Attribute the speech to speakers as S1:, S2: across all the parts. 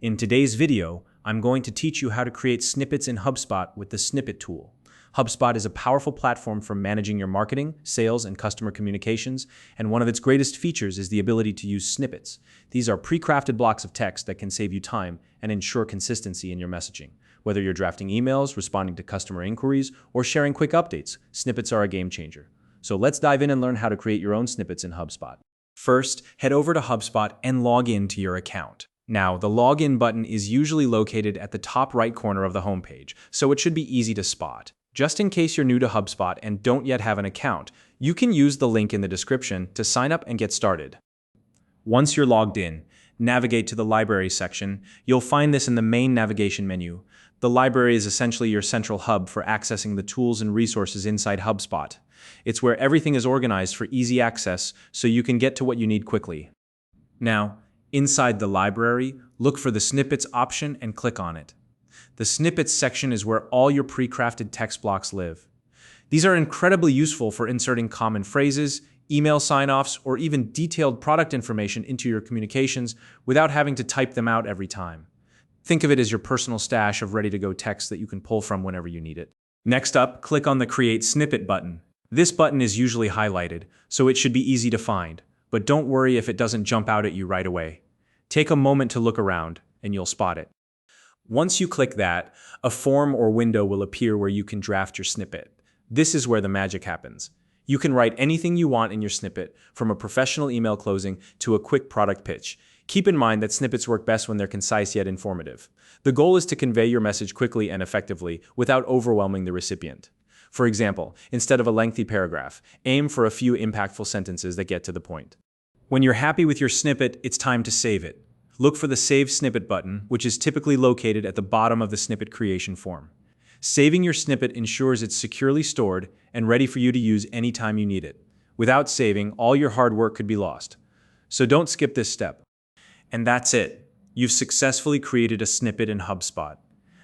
S1: In today's video, I'm going to teach you how to create snippets in Hubspot with the Snippet tool. Hubspot is a powerful platform for managing your marketing, sales, and customer communications, and one of its greatest features is the ability to use snippets. These are pre-crafted blocks of text that can save you time and ensure consistency in your messaging. Whether you're drafting emails, responding to customer inquiries, or sharing quick updates, snippets are a game changer. So let's dive in and learn how to create your own snippets in Hubspot. First, head over to HubSpot and log in to your account. Now, the login button is usually located at the top right corner of the homepage, so it should be easy to spot. Just in case you're new to HubSpot and don't yet have an account, you can use the link in the description to sign up and get started. Once you're logged in, navigate to the library section. You'll find this in the main navigation menu. The library is essentially your central hub for accessing the tools and resources inside HubSpot. It's where everything is organized for easy access so you can get to what you need quickly. Now, inside the library, look for the Snippets option and click on it. The Snippets section is where all your pre-crafted text blocks live. These are incredibly useful for inserting common phrases, email sign-offs, or even detailed product information into your communications without having to type them out every time. Think of it as your personal stash of ready-to-go text that you can pull from whenever you need it. Next up, click on the Create Snippet button. This button is usually highlighted, so it should be easy to find, but don't worry if it doesn't jump out at you right away. Take a moment to look around, and you'll spot it. Once you click that, a form or window will appear where you can draft your snippet. This is where the magic happens. You can write anything you want in your snippet, from a professional email closing to a quick product pitch. Keep in mind that snippets work best when they're concise yet informative. The goal is to convey your message quickly and effectively without overwhelming the recipient. For example, instead of a lengthy paragraph, aim for a few impactful sentences that get to the point. When you're happy with your snippet, it's time to save it. Look for the Save Snippet button, which is typically located at the bottom of the snippet creation form. Saving your snippet ensures it's securely stored and ready for you to use anytime you need it. Without saving, all your hard work could be lost. So don't skip this step. And that's it. You've successfully created a snippet in HubSpot.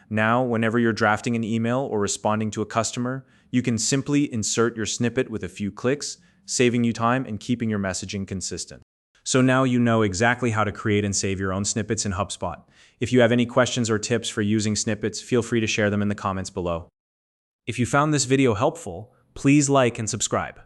S1: Now, whenever you're drafting an email or responding to a customer, you can simply insert your snippet with a few clicks, saving you time and keeping your messaging consistent. So now you know exactly how to create and save your own snippets in HubSpot. If you have any questions or tips for using snippets, feel free to share them in the comments below. If you found this video helpful, please like and subscribe.